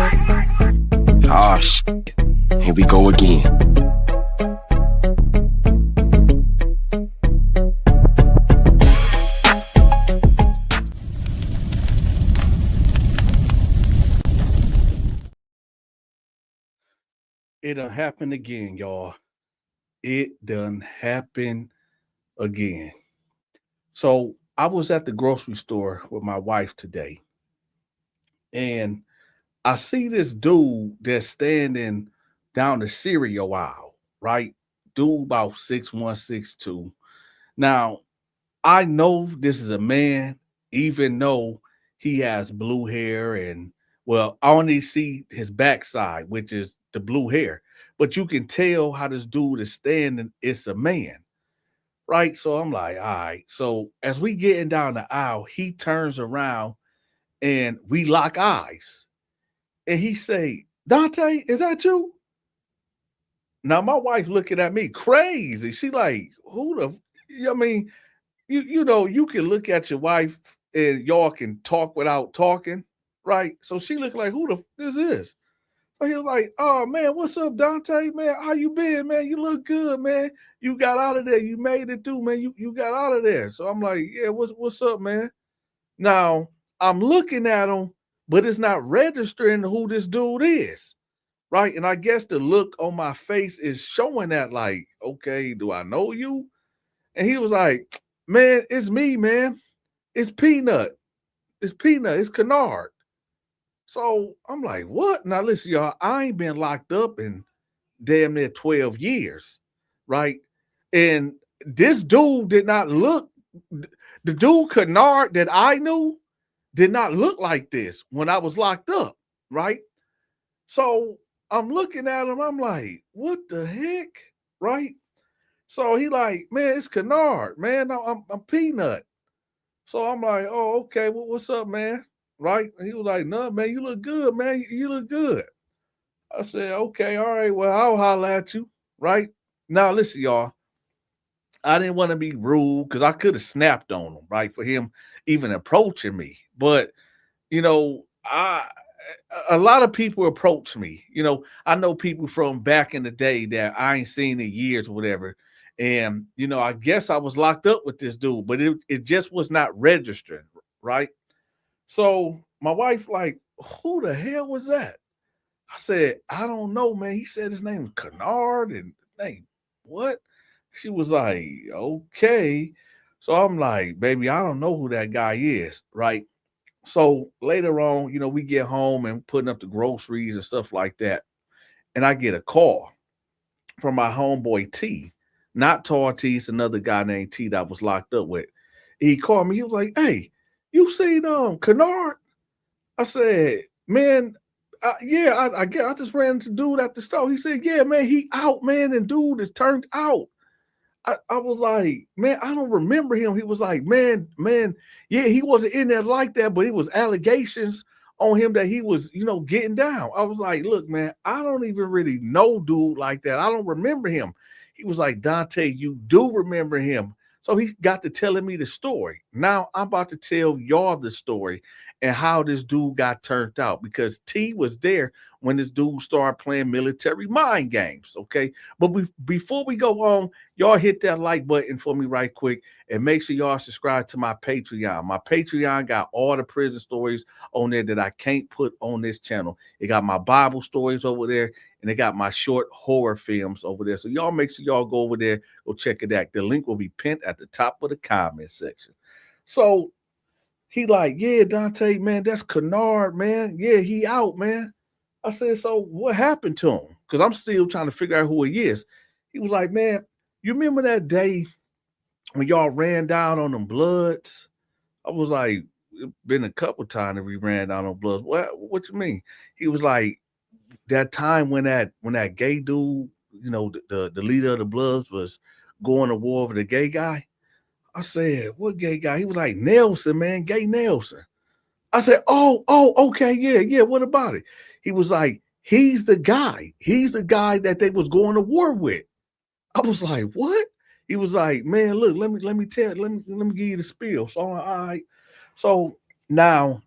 Ah, shit. Here we go again. It done happened again, y'all. It done happened again. So I was at the grocery store with my wife today, and I see this dude that's standing down the cereal aisle, right? Dude about 6'1", 6'2". Now, I know this is a man, even though he has blue hair and, well, I only see his backside, which is the blue hair. But you can tell how this dude is standing. It's a man, right? So I'm like, all right. So as we getting down the aisle, he turns around and we lock eyes. And he say, Dante, is that you? Now my wife looking at me crazy. She like, who the, I mean, you know, you can look at your wife and y'all can talk without talking, right? So she looked like, who the this is? So he was like, oh man, what's up, Dante? Man, how you been, man? You look good, man. You got out of there. You made it through, man. You got out of there. So I'm like, yeah, what's up, man? Now I'm looking at him, but it's not registering who this dude is. Right. And I guess the look on my face is showing that, like, okay, do I know you? And he was like, man, it's me, man. It's Peanut. It's Peanut. It's Kennard. So I'm like, what? Now listen, y'all, I ain't been locked up in damn near 12 years, right? And this dude did not look, the dude Kennard that I knew did not look like this when I was locked up, right? So I'm looking at him, I'm like, what the heck? Right? So he like, man, it's Kennard, man. I'm Peanut. So I'm like, oh, okay, well, what's up, man? Right? And he was like, no, man, you look good, man. You look good. I said, okay, all right, well, I'll holler at you. Right? Now, listen, y'all. I didn't want to be rude because I could have snapped on him, right? For him even approaching me. But, you know, a lot of people approach me. You know, I know people from back in the day that I ain't seen in years or whatever. And, you know, I guess I was locked up with this dude, but it just was not registering, right? So my wife, like, who the hell was that? I said, I don't know, man. He said his name was Kennard and name what? She was like, okay. So I'm like, baby, I don't know who that guy is, right? So later on, you know, we get home and putting up the groceries and stuff like that. And I get a call from my homeboy T, not Tar T, it's another guy named T that I was locked up with. He called me, he was like, hey, you seen Kennard? I said, man, yeah, I just ran into dude at the store. He said, yeah, man, he out, man, and dude is turned out. I was like, man, I don't remember him. He was like, man, yeah, he wasn't in there like that, but it was allegations on him that he was, you know, getting down. I was like, look, man, I don't even really know dude like that. I don't remember him. He was like, Dante, you do remember him. So he got to telling me the story. Now I'm about to tell y'all the story and how this dude got turned out because T was there when this dude started playing military mind games. Okay. But before we go on, y'all hit that like button for me right quick and make sure y'all subscribe to my Patreon. My Patreon got all the prison stories on there that I can't put on this channel. It got my Bible stories over there and they got my short horror films over there. So y'all make sure y'all go over there, go check it out. The link will be pinned at the top of the comment section. So he like, yeah, Dante, man, that's Kennard, man. Yeah, he out, man. I said, so what happened to him? Because I'm still trying to figure out who he is. He was like, man, you remember that day when y'all ran down on them Bloods? I was like, it been a couple times that we ran down on Bloods. What you mean? He was like, that time when that gay dude, you know, the leader of the Bloods was going to war with the gay guy. I said, what gay guy? He was like, Nelson, man, gay Nelson. I said, oh, okay, yeah. What about it? He was like, he's the guy. He's the guy that they was going to war with. I was like, what? He was like, man, look, let me give you the spiel. So all right. So now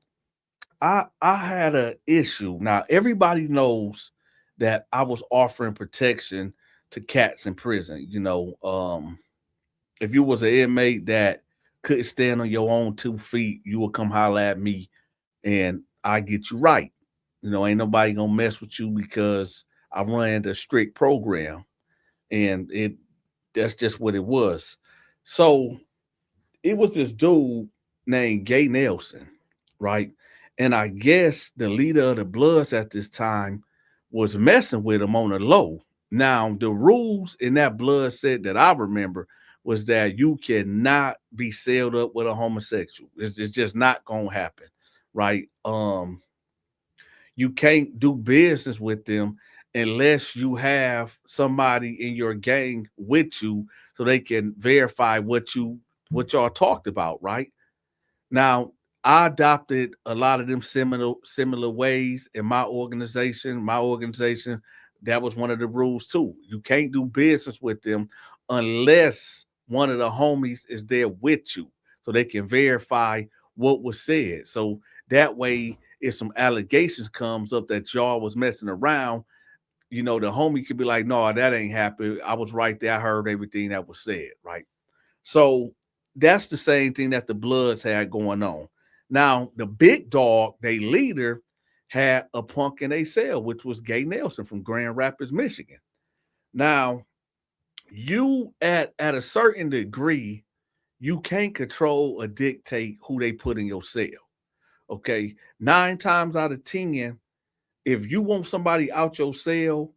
I had an issue. Now everybody knows that I was offering protection to cats in prison. If you was an inmate that couldn't stand on your own 2 feet, you would come holler at me and I get you right. Ain't nobody gonna mess with you because I ran the strict program, and that's just what it was. So it was this dude named Gay Nelson, right? And I guess the leader of the Bloods at this time was messing with him on the low. Now, the rules in that blood set that I remember was that you cannot be sealed up with a homosexual. It's just not gonna happen, right? You can't do business with them unless you have somebody in your gang with you so they can verify what y'all talked about, right? Now, I adopted a lot of them similar ways in my organization. My organization, that was one of the rules too. You can't do business with them unless one of the homies is there with you so they can verify what was said. So that way, if some allegations comes up that y'all was messing around, the homie could be like, no, that ain't happened. I was right there. I heard everything that was said, right? So that's the same thing that the Bloods had going on. Now, the big dog, their leader, had a punk in a cell, which was Gay Nelson from Grand Rapids, Michigan. Now, you at a certain degree, you can't control or dictate who they put in your cell. Okay. 9 times out of 10, if you want somebody out your cell,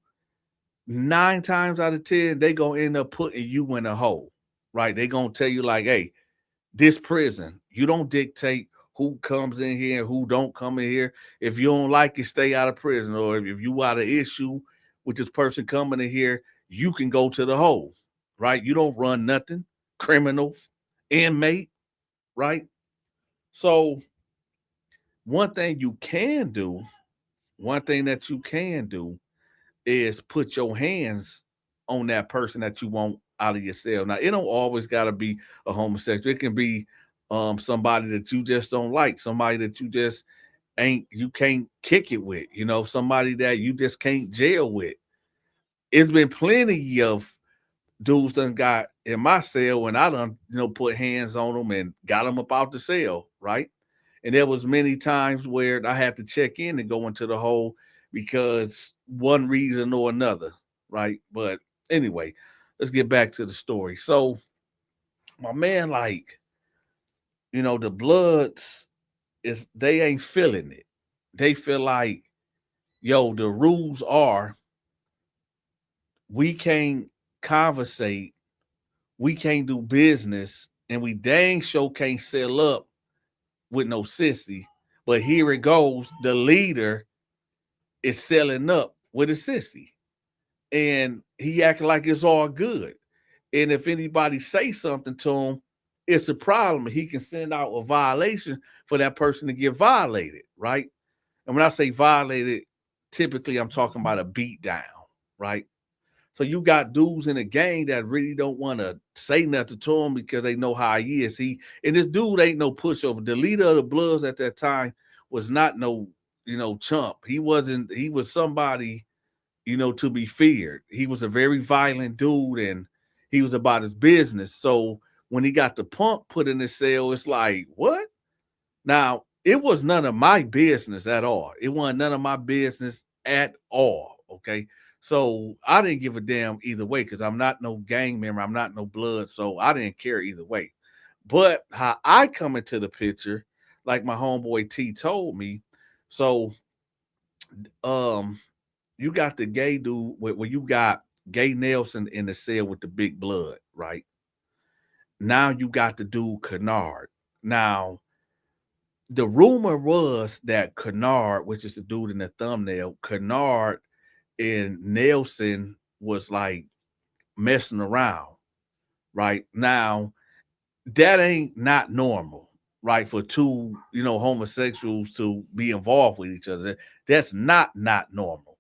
9 times out of 10, they gonna end up putting you in a hole. Right. They gonna tell you, like, hey, this prison, you don't dictate who comes in here and who don't come in here. If you don't like it, stay out of prison. Or if you got an issue with this person coming in here, you can go to the hole, right? You don't run nothing. Criminal, inmate, right? So one thing that you can do is put your hands on that person that you want out of your cell. Now, it don't always got to be a homosexual. It can be somebody that you just don't like, somebody that you can't kick it with, somebody that you just can't jail with. It's been plenty of dudes done got in my cell when I done, put hands on them and got them up out the cell, right? And there was many times where I had to check in and go into the hole because one reason or another, right? But anyway, let's get back to the story. So my man, like, the Bloods they ain't feeling it. They feel like, yo, the rules are we can't conversate, we can't do business, and we dang sure can't sell up with no sissy. But here it goes, the leader is selling up with a sissy. And he acting like it's all good. And if anybody say something to him, it's a problem. He can send out a violation for that person to get violated, right? And when I say violated, typically I'm talking about a beat down, right? So you got dudes in the gang that really don't want to say nothing to him because they know how he is. And this dude ain't no pushover. The leader of the Bloods at that time was not no, chump. He was somebody, to be feared. He was a very violent dude and he was about his business. So when he got the punk put in his cell, it's like, what? Now, it was none of my business at all. It wasn't none of my business at all. Okay. So I didn't give a damn either way because I'm not no gang member. I'm not no Blood. So I didn't care either way. But how I come into the picture, like my homeboy T told me, so you got the gay dude where you got Gay Nelson in the cell with the big blood, right? Now you got the dude Kennard. Now, the rumor was that Kennard, which is the dude in the thumbnail, Kennard and Nelson was like messing around, right? Now, that ain't not normal, right? For two, homosexuals to be involved with each other. That's not normal.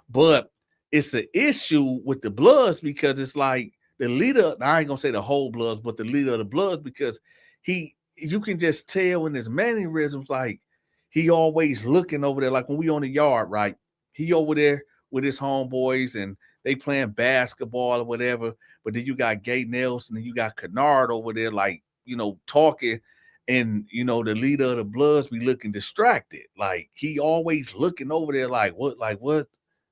But it's an issue with the Bloods because it's like the leader, I ain't gonna say the whole Bloods, but the leader of the Bloods, because you can just tell in his mannerisms, like he always looking over there. Like when we on the yard, right? He over there with his homeboys and they playing basketball or whatever. But then you got Gay Nelson and you got Kennard over there, like, talking. And the leader of the Bloods be looking distracted. Like he always looking over there, like what?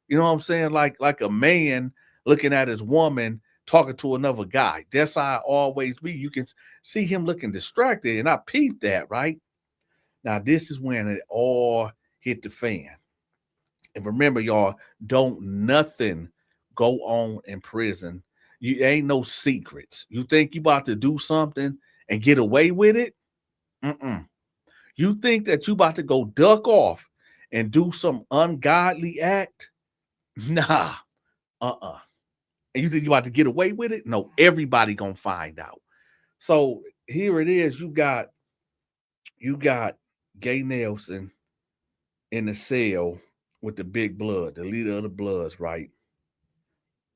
You know what I'm saying? Like a man looking at his woman talking to another guy. That's how I always be. You can see him looking distracted, and I peeped that, right? Now, this is when it all hit the fan. And remember, y'all, don't nothing go on in prison. You ain't no secrets. You think you about to do something and get away with it? Mm-mm. You think that you about to go duck off and do some ungodly act? Nah. Uh-uh. And you think you about to get away with it? No, everybody gonna find out. So here it is. You got Gay Nelson in the cell with the big blood, the leader of the Bloods, right?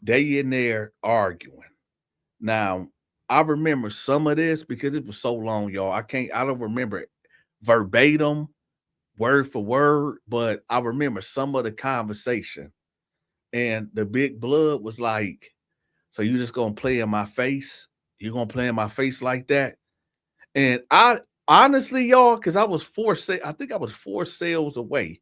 They in there arguing. Now, I remember some of this because it was so long, y'all. I don't remember it verbatim, word for word, but I remember some of the conversation. And the big blood was like, so you just gonna play in my face? You gonna play in my face like that? And I honestly, y'all, because I think I was 4 cells away.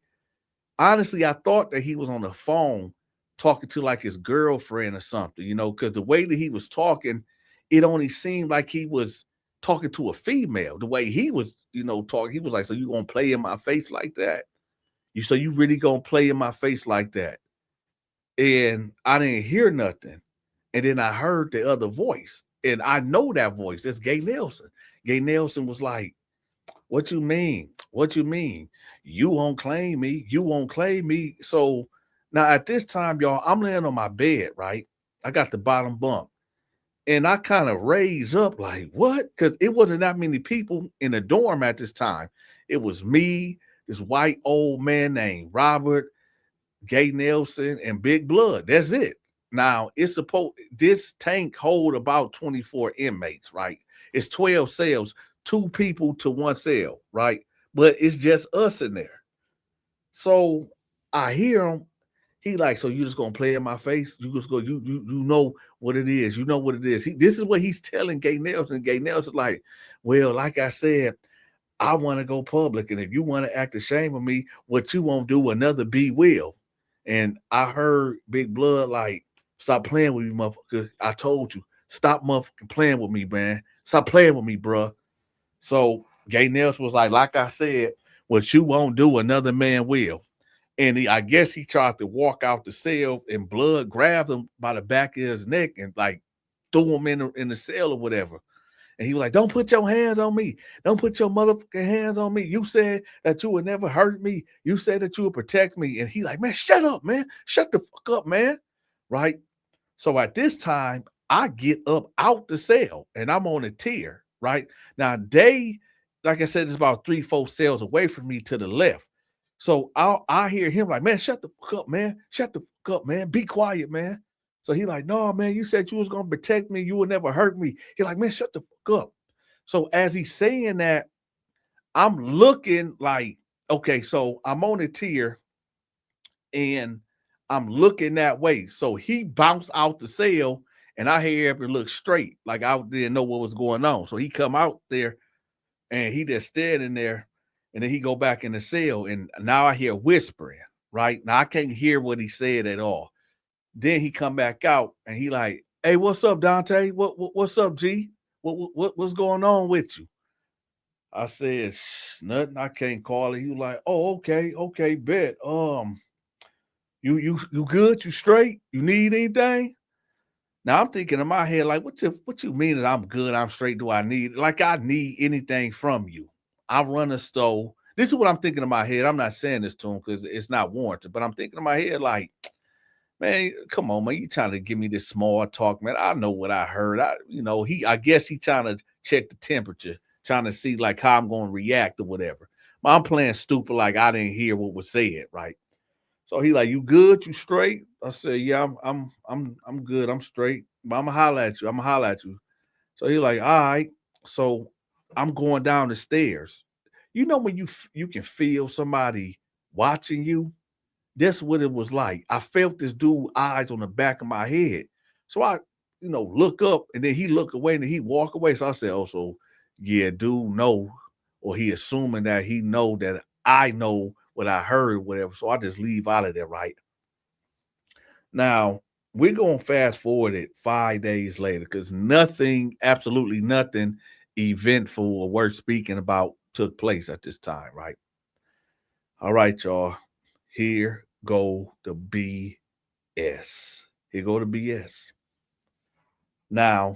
Honestly, I thought that he was on the phone talking to like his girlfriend or something, because the way that he was talking, it only seemed like he was talking to a female. The way he was, talking, he was like, so you gonna play in my face like that? You really gonna play in my face like that? And I didn't hear nothing. And then I heard the other voice. And I know that voice. It's Gay Nelson. Gay Nelson was like, what you mean? What you mean? You won't claim me. You won't claim me. So now at this time, y'all, I'm laying on my bed, right? I got the bottom bunk. And I kind of raised up like, what? Because it wasn't that many people in the dorm at this time. It was me, this white old man named Robert, Gay Nelson, and Big Blood. That's it. Now, this tank hold about 24 inmates, right? It's 12 cells, 2 people to 1 cell, right? But it's just us in there. So I hear him. He like, so you just gonna play in my face? You just go, you know what it is. You know what it is. This is what he's telling Gay Nelson. Gay Nelson like, well, like I said, I want to go public. And if you want to act ashamed of me, what you won't do, another B will. And I heard Big Blood like, stop playing with me, motherfucker. I told you, stop motherfucking playing with me, man. Stop playing with me, bruh. So Gay Nelson was like I said, what you won't do, another man will. And I guess he tried to walk out the cell and Blood grabbed him by the back of his neck and like threw him in the cell or whatever. And he was like, don't put your hands on me. Don't put your motherfucking hands on me. You said that you would never hurt me. You said that you would protect me. And he like, man, shut up, man. Shut the fuck up, man. Right? So at this time, I get up out the cell and I'm on a tier, right? Now, like I said, it's about 3-4 cells away from me to the left. So I hear him like, man, shut the fuck up, man. Shut the fuck up, man. Be quiet, man. So he like, no, man, you said you was going to protect me. You would never hurt me. He like, man, shut the fuck up. So as he's saying that, I'm looking like, okay, so I'm on a tier and I'm looking that way. So he bounced out the cell and I hear him look straight. Like I didn't know what was going on. So he come out there and he just standing there and then he go back in the cell and now I hear whispering, right? Now I can't hear what he said at all. Then he come back out and he like, hey, what's up, Dante? What's up, G? What's going on with you? I said, nothing. I can't call it. He was like, oh, okay, bet. You good? You straight? You need anything? Now I'm thinking in my head, like, what you mean that I'm good? I'm straight? Do I need like I need anything from you? I run a store. This is what I'm thinking in my head. I'm not saying this to him because it's not warranted, but I'm thinking in my head, like, man, come on, man. You trying to give me this small talk, man. I know what I heard. I guess he trying to check the temperature, trying to see like how I'm gonna react or whatever. But I'm playing stupid, like I didn't hear what was said, right? So he like, you good? You straight? I said, yeah, I'm good. I'm straight. But I'm gonna holler at you. I'm gonna holler at you. So he like, all right. So I'm going down the stairs. You know when you can feel somebody watching you? That's what it was like. I felt this dude eyes on the back of my head. So I, look up and then he look away and then he walk away. So I said, oh, so yeah, dude know, or he assuming that he know that I know what I heard, whatever. So I just leave out of there, right? Now we're gonna fast forward it 5 days later because nothing, absolutely nothing eventful or worth speaking about took place at this time, right? All right, y'all. Here go the BS. Here go the BS. Now,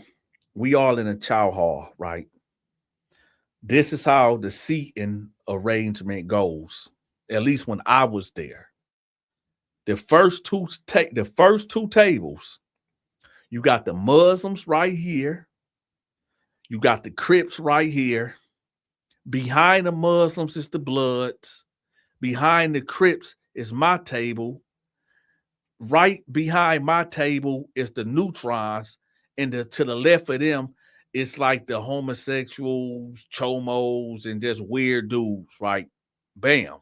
we all in a chow hall, right? This is how the seating arrangement goes. At least when I was there. The first two tables, you got the Muslims right here. You got the Crips right here. Behind the Muslims is the Bloods. Behind the Crips is my table. Right behind my table is the neutrons, and to the left of them, it's like the homosexuals, chomos, and just weird dudes, right? Bam.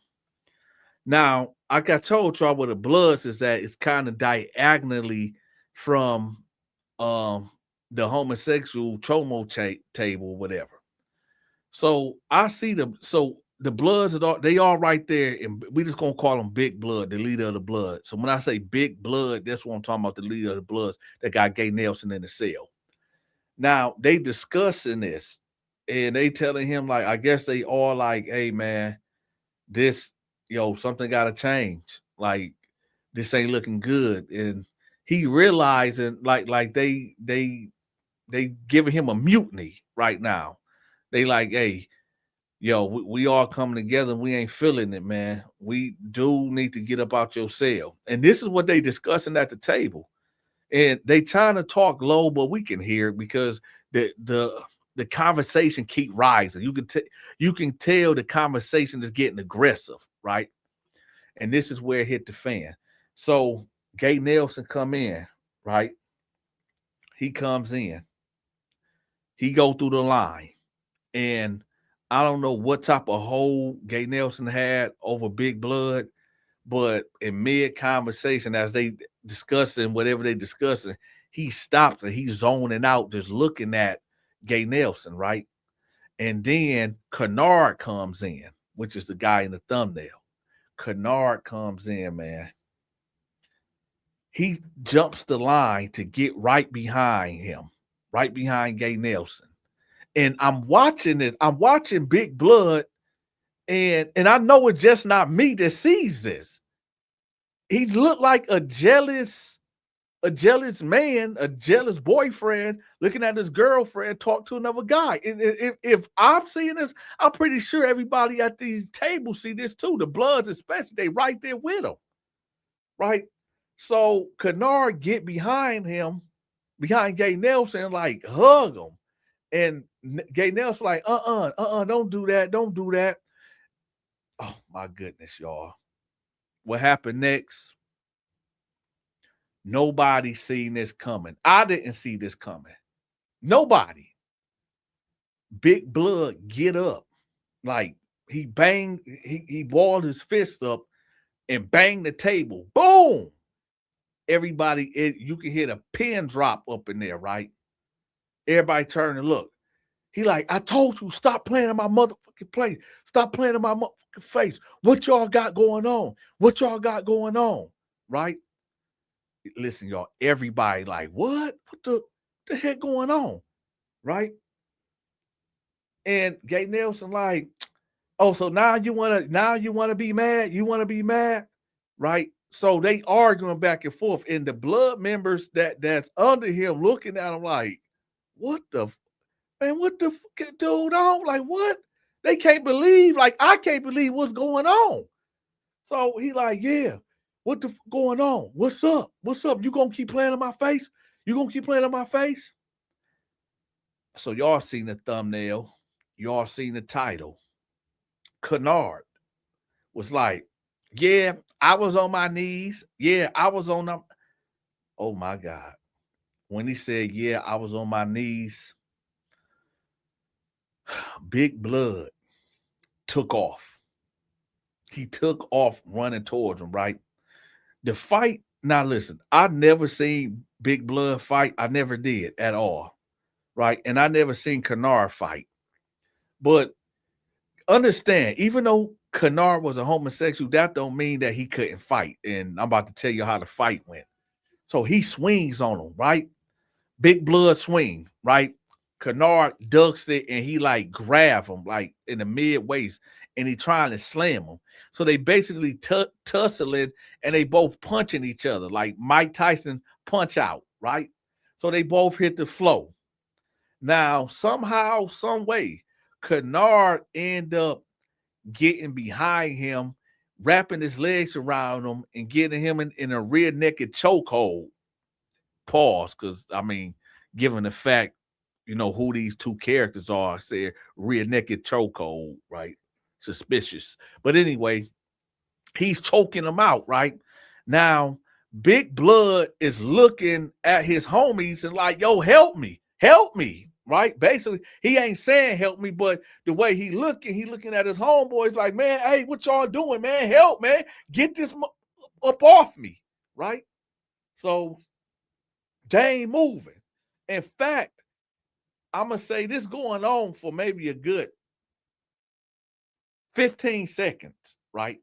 Now, like I told y'all where the Bloods is at, it's kind of diagonally from um the homosexual chomo table, whatever. So I see the Bloods they all right there, and we just gonna call them Big Blood, the leader of the Blood. So when I say Big Blood, that's what I'm talking about, the leader of the Bloods that got Gay Nelson in the cell. Now they discussing this, and they telling him like, I guess they all like, hey man, this something gotta change. Like this ain't looking good, and he realizing like they giving him a mutiny right now. They like, hey, we all coming together. We ain't feeling it, man. We do need to get up out your cell. And this is what they discussing at the table. And they trying to talk low, but we can hear it because the conversation keep rising. You can tell the conversation is getting aggressive, right? And this is where it hit the fan. So Gay Nelson come in, right? He comes in. He go through the line. And I don't know what type of hold Gay Nelson had over Big Blood, but in mid conversation, as they discussing whatever they discussing, he stops and he's zoning out, just looking at Gay Nelson, right? And then Kennard comes in, which is the guy in the thumbnail. Kennard comes in, man. He jumps the line to get right behind him, right behind Gay Nelson. And I'm watching it. I'm watching Big Blood, and I know it's just not me that sees this. He looked like a jealous man, a jealous boyfriend looking at his girlfriend talk to another guy. And if I'm seeing this, I'm pretty sure everybody at these tables see this too. The Bloods, especially, they right there with him, right? So Kennard get behind him, behind Gay Nelson, like hug him. And Gay Nelson like, don't do that. Don't do that. Oh my goodness, y'all. What happened next? Nobody seen this coming. I didn't see this coming. Nobody. Big Blood get up. Like he banged, he balled his fist up and banged the table. Boom. Everybody, you can hear the pin drop up in there, right? Everybody turn and look. He like, I told you, stop playing in my motherfucking place. Stop playing in my motherfucking face. What y'all got going on? What y'all got going on? Right? Listen, y'all, everybody like, what? What the heck going on? Right? And Gay Nelson like, oh, so now you wanna be mad? You wanna be mad? Right? So they arguing back and forth. And the Blood members that's under him looking at him like, what the man, what the fuck, dude on? Like, what? They can't believe, like, I can't believe what's going on. So he like, yeah, what the going on? What's up? What's up? You gonna keep playing in my face? You gonna keep playing in my face? So y'all seen the thumbnail. Y'all seen the title. Kennard was like, yeah, I was on my knees. Yeah, I was on them. Oh my God. When he said, yeah, I was on my knees, Big Blood took off. He took off running towards him, right? The fight, now listen, I never seen Big Blood fight. I never did at all, right? And I never seen Kennard fight. But understand, even though Kennard was a homosexual, that don't mean that he couldn't fight. And I'm about to tell you how the fight went. So he swings on him, right? Big Blood swing, right? Kennard ducks it and he like grab him like in the mid waist and he trying to slam him. So they basically tussling and they both punching each other like Mike Tyson punch out, right? So they both hit the floor. Now, somehow, some way, Kennard end up getting behind him, wrapping his legs around him, and getting him in a rear naked chokehold. Pause, because I mean, given the fact, who these two characters are, I said rear naked chokehold, right? Suspicious. But anyway, he's choking him out, right? Now, Big Blood is looking at his homies and like, yo, help me, right? Basically, he ain't saying help me, but the way he looking at his homeboys like, man, hey, what y'all doing, man? Help, man. Get this up off me, right? So they ain't moving. In fact, I'm going to say this going on for maybe a good 15 seconds, right?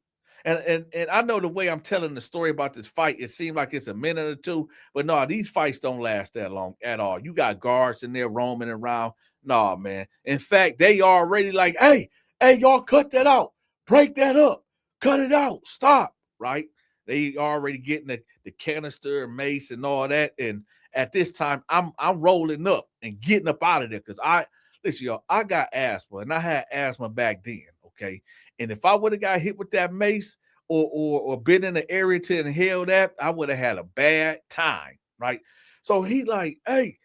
And I know the way I'm telling the story about this fight, it seemed like it's a minute or two, but no, these fights don't last that long at all. You got guards in there roaming around. No, man. In fact, they already like, hey, y'all cut that out. Break that up. Cut it out. Stop. Right? They already getting the canister, mace, and all that. And at this time, I'm rolling up and getting up out of there because listen, y'all, I got asthma and I had asthma back then. Okay. And if I would have got hit with that mace or been in the area to inhale that, I would have had a bad time. Right. So he like, hey,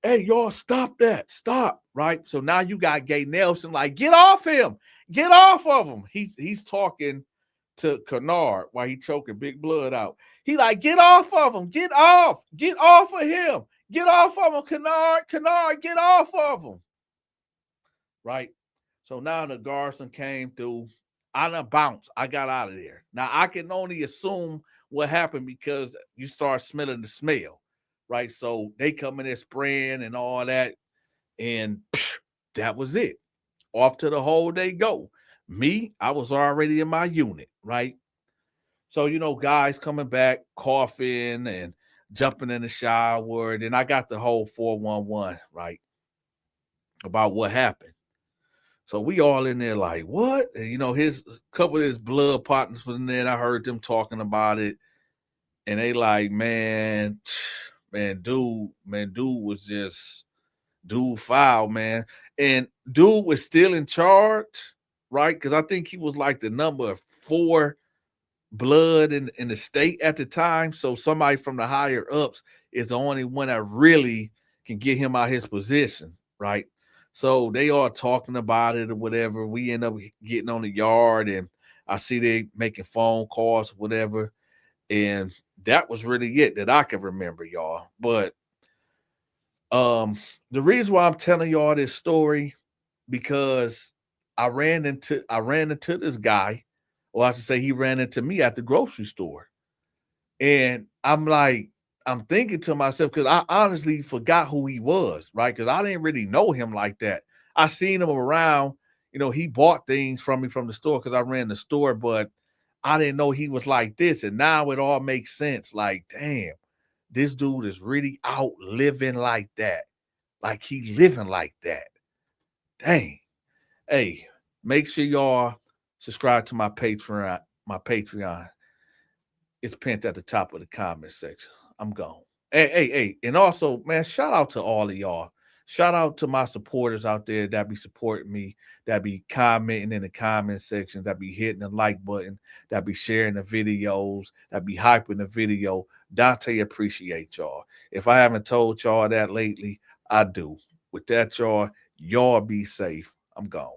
y'all, stop that. Stop. Right. So now you got Gay Nelson like, get off him. Get off of him. He's talking to Kennard while he choking Big Blood out. He like, get off of him. Get off. Get off of him. Get off of him, Kennard. Kennard, get off of him. Right. So now the Garson came through. I done bounced. I got out of there. Now I can only assume what happened because you start smelling the smell, right? So they come in there spraying and all that, and that was it. Off to the hole they go. Me, I was already in my unit, right? So guys coming back, coughing and jumping in the shower. Then I got the whole 411, right? About what happened. So we all in there like, what? And, his couple of his blood partners was in there. And I heard them talking about it. And they like, dude was just, dude foul, man. And dude was still in charge, right? Because I think he was like the number 4 blood in the state at the time. So somebody from the higher ups is the only one that really can get him out his position, right? So they are talking about it or whatever. We end up getting on the yard and I see they making phone calls, whatever. And that was really it that I can remember, y'all. But the reason why I'm telling y'all this story, because I ran into this guy, or I should say he ran into me at the grocery store. And I'm thinking to myself, because I honestly forgot who he was, right? Because I didn't really know him like that. I seen him around, he bought things from me from the store because I ran the store, but I didn't know he was like this. And now it all makes sense. Like, damn, this dude is really out living like that. Like he living like that. Dang. Hey, make sure y'all subscribe to my Patreon. It's pinned at the top of the comment section. I'm gone. Hey. And also, man, shout out to all of y'all. Shout out to my supporters out there that be supporting me, that be commenting in the comment section, that be hitting the like button, that be sharing the videos, that be hyping the video. Dante appreciate y'all. If I haven't told y'all that lately, I do. With that, y'all be safe. I'm gone.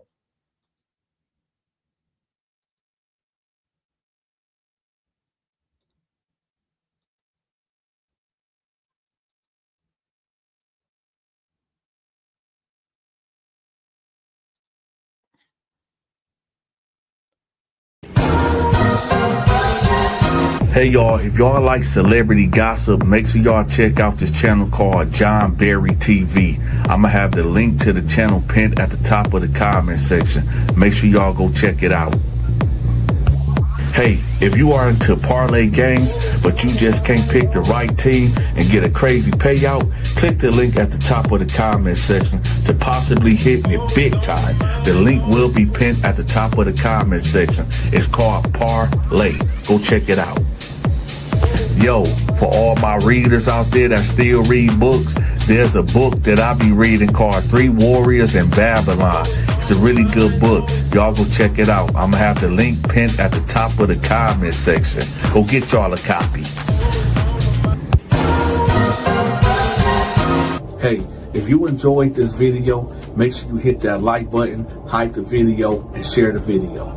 Hey y'all, if y'all like celebrity gossip, make sure y'all check out this channel called John Berry TV. I'm gonna have the link to the channel pinned at the top of the comment section. Make sure y'all go check it out. Hey, if you are into parlay games, but you just can't pick the right team and get a crazy payout, click the link at the top of the comment section to possibly hit it big time. The link will be pinned at the top of the comment section. It's called Parlay. Go check it out. Yo, for all my readers out there that still read books, there's a book that I be reading called 3 Warriors in Babylon. It's a really good book. Y'all go check it out. I'm gonna have the link pinned at the top of the comment section. Go get y'all a copy. Hey, if you enjoyed this video, make sure you hit that like button, hype the video, and share the video.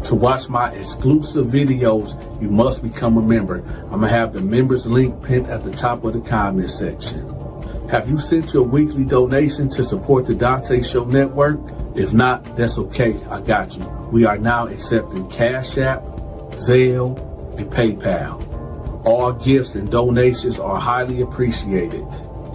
To watch my exclusive videos, you must become a member. I'm gonna have the members link pinned at the top of the comment section. Have you sent your weekly donation to support the Donta Show Network? If not, that's okay. I got you. We are now accepting Cash App, Zelle, and PayPal. All gifts and donations are highly appreciated.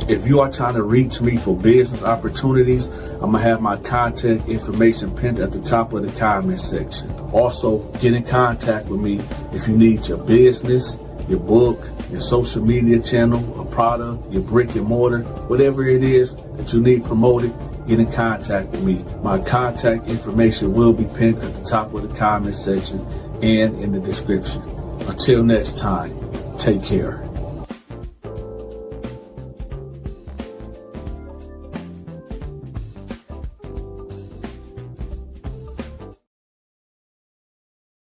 If you are trying to reach me for business opportunities, I'm gonna have my contact information pinned at the top of the comment section. Also, get in contact with me if you need your business, your book, your social media channel, a product, your brick and mortar, whatever it is that you need promoted, get in contact with me. My contact information will be pinned at the top of the comment section and in the description. Until next time, take care.